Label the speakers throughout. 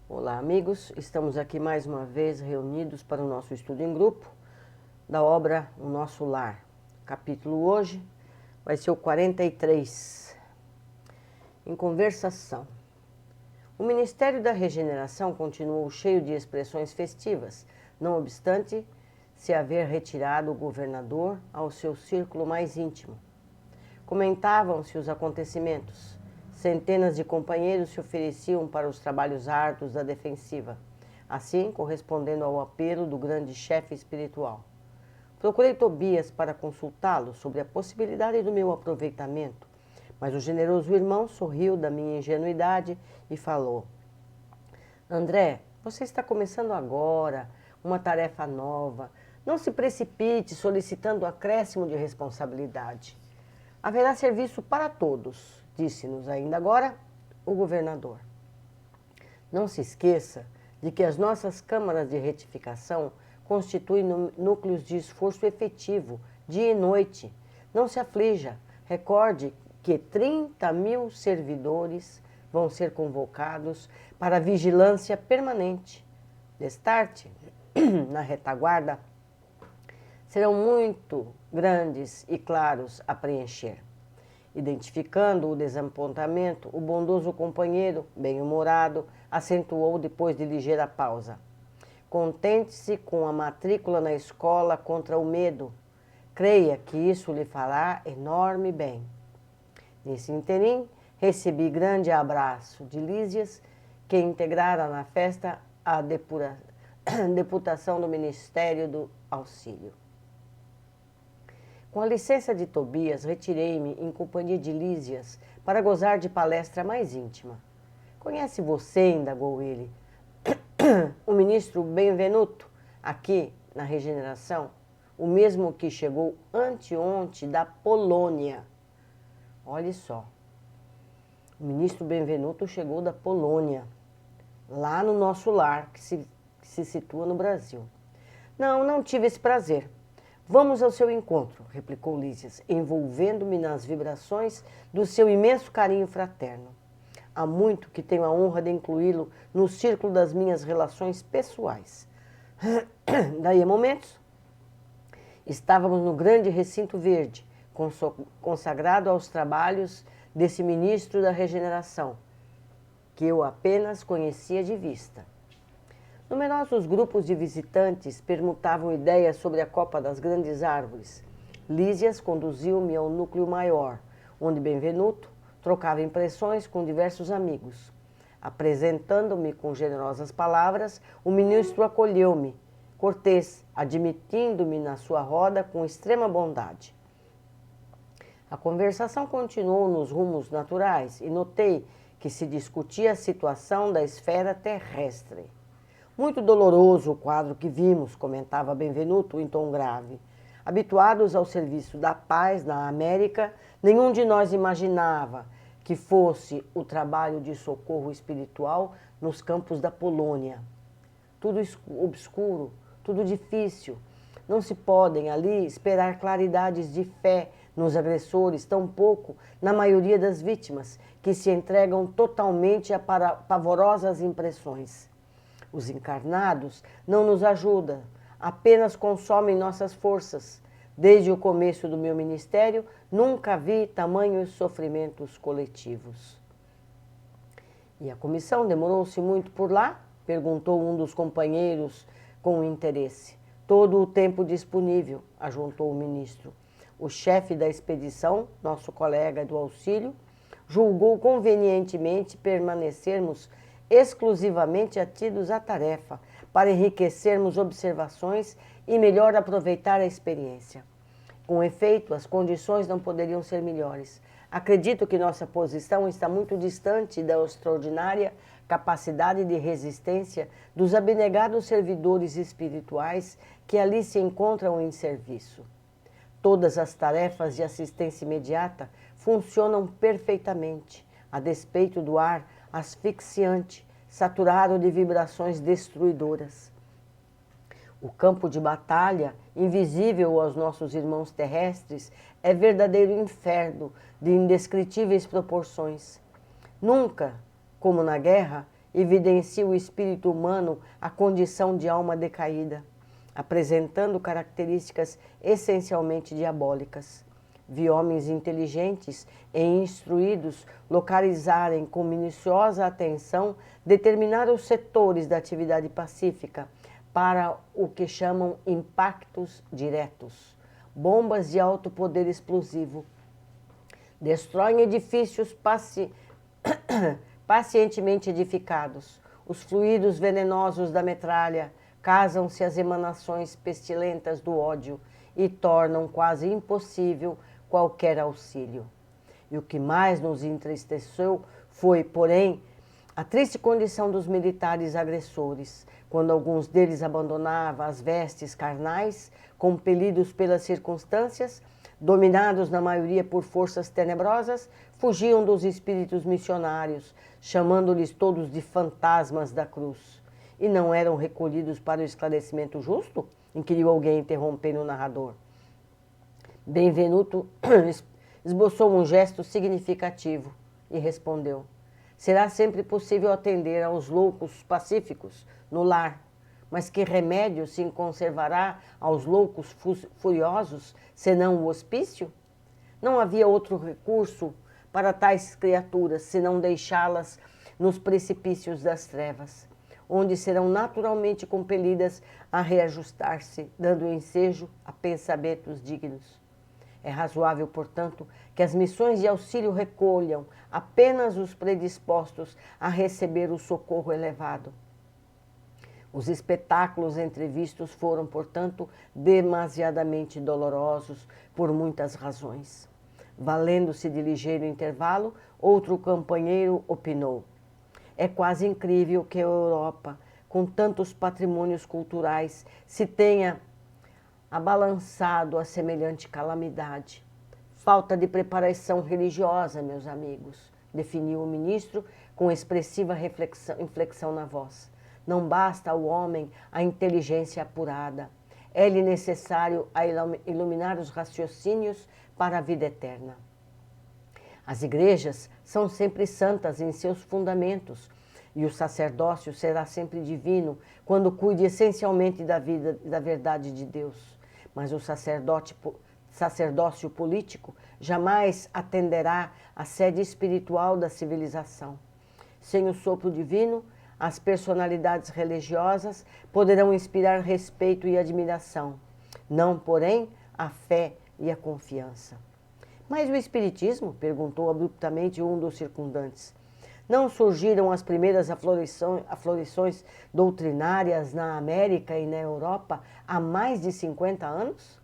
Speaker 1: Olá, amigos. Estamos aqui mais uma vez reunidos para o nosso estudo em grupo da obra O Nosso Lar. O capítulo hoje vai ser o 43, em conversação. O Ministério da Regeneração continuou cheio de expressões festivas, não obstante se haver retirado o governador ao seu círculo mais íntimo. Comentavam-se os acontecimentos. Centenas de companheiros se ofereciam para os trabalhos árduos da defensiva, assim correspondendo ao apelo do grande chefe espiritual. Procurei Tobias para consultá-lo sobre a possibilidade do meu aproveitamento, mas o generoso irmão sorriu da minha ingenuidade e falou: André, você está começando agora uma tarefa nova. Não se precipite solicitando acréscimo de responsabilidade. Haverá serviço para todos, disse-nos ainda agora o governador. Não se esqueça de que as nossas câmaras de retificação constituem núcleos de esforço efetivo, dia e noite. Não se aflija, recorde que 30.000 servidores vão ser convocados para vigilância permanente. Destarte, na retaguarda, serão muito grandes e claros a preencher. Identificando o desapontamento, o bondoso companheiro, bem-humorado, acentuou depois de ligeira pausa. Contente-se com a matrícula na escola contra o medo. Creia que isso lhe fará enorme bem. Nesse interim, recebi grande abraço de Lísias, que integrara na festa a deputação do Ministério do Auxílio. Com a licença de Tobias, retirei-me em companhia de Lísias para gozar de palestra mais íntima. Conhece você, indagou ele, o ministro Benvenuto, aqui na Regeneração, o mesmo que chegou anteontem da Polônia. Olhe só, o ministro Benvenuto chegou da Polônia, lá no nosso lar, que se situa no Brasil. Não tive esse prazer. Vamos ao seu encontro, replicou Lísias, envolvendo-me nas vibrações do seu imenso carinho fraterno. Há muito que tenho a honra de incluí-lo no círculo das minhas relações pessoais. Daí a momentos, estávamos no grande recinto verde, consagrado aos trabalhos desse ministro da Regeneração, que eu apenas conhecia de vista. Numerosos grupos de visitantes permutavam ideias sobre a copa das grandes árvores. Lísias conduziu-me ao núcleo maior, onde Benvenuto trocava impressões com diversos amigos. Apresentando-me com generosas palavras, o ministro acolheu-me, cortês, admitindo-me na sua roda com extrema bondade. A conversação continuou nos rumos naturais e notei que se discutia a situação da esfera terrestre. Muito doloroso o quadro que vimos, comentava Benvenuto em tom grave. Habituados ao serviço da paz na América, nenhum de nós imaginava que fosse o trabalho de socorro espiritual nos campos da Polônia. Tudo obscuro, tudo difícil. Não se podem ali esperar claridades de fé nos agressores, tampouco na maioria das vítimas, que se entregam totalmente a pavorosas impressões. Os encarnados não nos ajudam, apenas consomem nossas forças. Desde o começo do meu ministério, nunca vi tamanhos sofrimentos coletivos. E a comissão demorou-se muito por lá? Perguntou um dos companheiros com interesse. Todo o tempo disponível, ajuntou o ministro. O chefe da expedição, nosso colega do auxílio, julgou convenientemente permanecermos exclusivamente atidos à tarefa, para enriquecermos observações e melhor aproveitar a experiência. Com efeito, as condições não poderiam ser melhores. Acredito que nossa posição está muito distante da extraordinária capacidade de resistência dos abnegados servidores espirituais que ali se encontram em serviço. Todas as tarefas de assistência imediata funcionam perfeitamente, a despeito do ar asfixiante, saturado de vibrações destruidoras. O campo de batalha, invisível aos nossos irmãos terrestres, é verdadeiro inferno de indescritíveis proporções. Nunca, como na guerra, evidencia o espírito humano a condição de alma decaída, apresentando características essencialmente diabólicas. Vi homens inteligentes e instruídos localizarem com minuciosa atenção determinados setores da atividade pacífica para o que chamam impactos diretos, bombas de alto poder explosivo. Destroem edifícios pacientemente edificados. Os fluidos venenosos da metralha casam-se às emanações pestilentas do ódio e tornam quase impossível qualquer auxílio. E o que mais nos entristeceu foi, porém, a triste condição dos militares agressores, quando alguns deles abandonavam as vestes carnais, compelidos pelas circunstâncias, dominados na maioria por forças tenebrosas, fugiam dos espíritos missionários, chamando-lhes todos de fantasmas da cruz. E não eram recolhidos para o esclarecimento justo? Inquiriu alguém, interrompendo o narrador. Benvenuto esboçou um gesto significativo e respondeu: será sempre possível atender aos loucos pacíficos no lar, mas que remédio se conservará aos loucos furiosos, senão o hospício? Não havia outro recurso para tais criaturas, senão deixá-las nos precipícios das trevas, onde serão naturalmente compelidas a reajustar-se, dando ensejo a pensamentos dignos. É razoável, portanto, que as missões de auxílio recolham apenas os predispostos a receber o socorro elevado. Os espetáculos entrevistos foram, portanto, demasiadamente dolorosos por muitas razões. Valendo-se de ligeiro intervalo, outro companheiro opinou: é quase incrível que a Europa, com tantos patrimônios culturais, se tenha abalançado a semelhante calamidade. Falta de preparação religiosa, meus amigos, definiu o ministro com expressiva inflexão na voz. Não basta ao homem a inteligência apurada. É-lhe necessário iluminar os raciocínios para a vida eterna. As igrejas são sempre santas em seus fundamentos, e o sacerdócio será sempre divino quando cuide essencialmente da vida e da verdade de Deus. Mas o sacerdócio político jamais atenderá à sede espiritual da civilização. Sem o sopro divino, as personalidades religiosas poderão inspirar respeito e admiração, não, porém, a fé e a confiança. Mas o Espiritismo? Perguntou abruptamente um dos circundantes. Não surgiram as primeiras aflorições doutrinárias na América e na Europa há mais de 50 anos?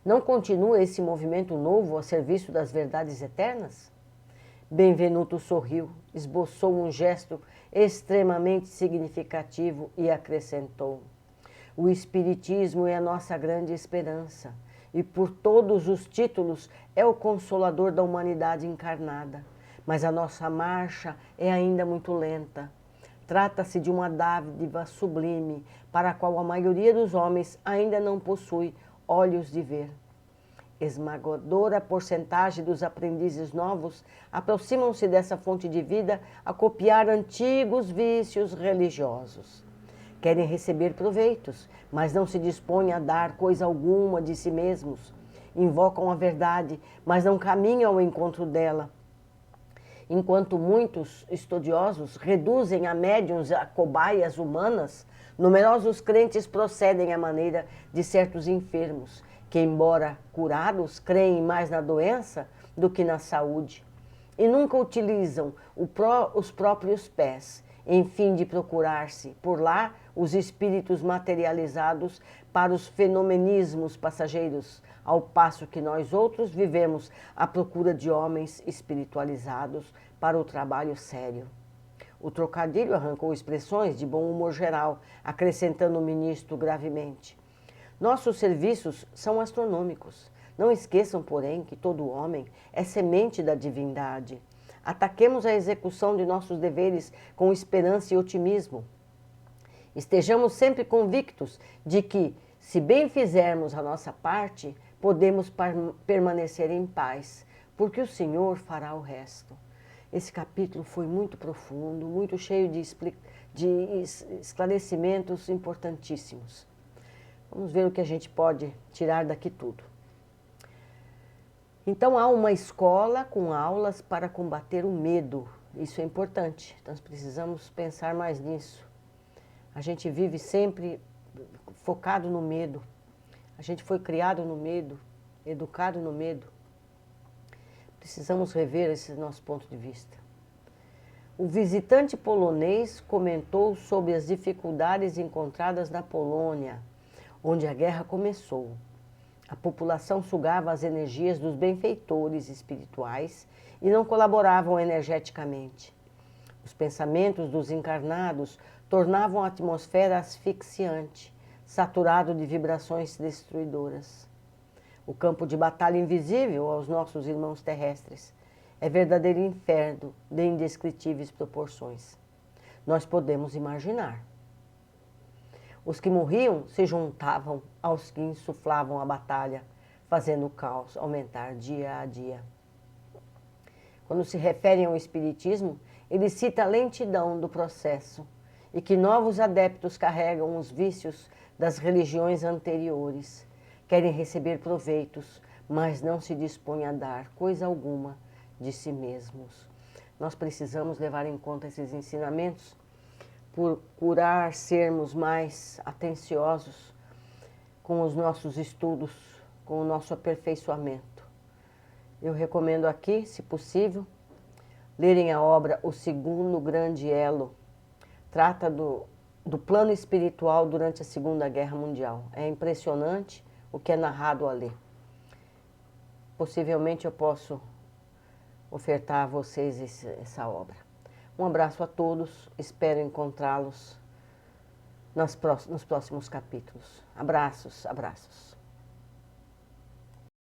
Speaker 1: Não continua esse movimento novo a serviço das verdades eternas? Benvenuto sorriu, esboçou um gesto extremamente significativo e acrescentou: o Espiritismo é a nossa grande esperança e por todos os títulos é o consolador da humanidade encarnada. Mas a nossa marcha é ainda muito lenta. Trata-se de uma dádiva sublime, para a qual a maioria dos homens ainda não possui olhos de ver. Esmagadora porcentagem dos aprendizes novos aproximam-se dessa fonte de vida a copiar antigos vícios religiosos. Querem receber proveitos, mas não se dispõem a dar coisa alguma de si mesmos. Invocam a verdade, mas não caminham ao encontro dela. Enquanto muitos estudiosos reduzem a médiuns a cobaias humanas, numerosos crentes procedem à maneira de certos enfermos, que, embora curados, creem mais na doença do que na saúde, e nunca utilizam os próprios pés, em fim de procurar-se, por lá, os espíritos materializados para os fenomenismos passageiros, ao passo que nós outros vivemos à procura de homens espiritualizados para o trabalho sério. O trocadilho arrancou expressões de bom humor geral, acrescentando o ministro gravemente: nossos serviços são astronômicos. Não esqueçam, porém, que todo homem é semente da divindade. Ataquemos a execução de nossos deveres com esperança e otimismo. Estejamos sempre convictos de que, se bem fizermos a nossa parte, podemos permanecer em paz, porque o Senhor fará o resto. Esse capítulo foi muito profundo, muito cheio de esclarecimentos importantíssimos. Vamos ver o que a gente pode tirar daqui tudo. Então, há uma escola com aulas para combater o medo. Isso é importante, nós precisamos pensar mais nisso. A gente vive sempre focado no medo. A gente foi criado no medo, educado no medo. Precisamos rever esse nosso ponto de vista. O visitante polonês comentou sobre as dificuldades encontradas na Polônia, onde a guerra começou. A população sugava as energias dos benfeitores espirituais e não colaboravam energeticamente. Os pensamentos dos encarnados tornavam a atmosfera asfixiante, saturado de vibrações destruidoras. O campo de batalha invisível aos nossos irmãos terrestres é verdadeiro inferno de indescritíveis proporções. Nós podemos imaginar. Os que morriam se juntavam aos que insuflavam a batalha, fazendo o caos aumentar dia a dia. Quando se referem ao Espiritismo, ele cita a lentidão do processo e que novos adeptos carregam os vícios das religiões anteriores. Querem receber proveitos, mas não se dispõem a dar coisa alguma de si mesmos. Nós precisamos levar em conta esses ensinamentos por curar, sermos mais atenciosos com os nossos estudos, com o nosso aperfeiçoamento. Eu recomendo aqui, se possível, lerem a obra O Segundo Grande Elo. Trata do plano espiritual durante a Segunda Guerra Mundial. É impressionante o que é narrado ali. Possivelmente eu posso ofertar a vocês essa obra. Um abraço a todos, espero encontrá-los nos próximos capítulos. Abraços, abraços.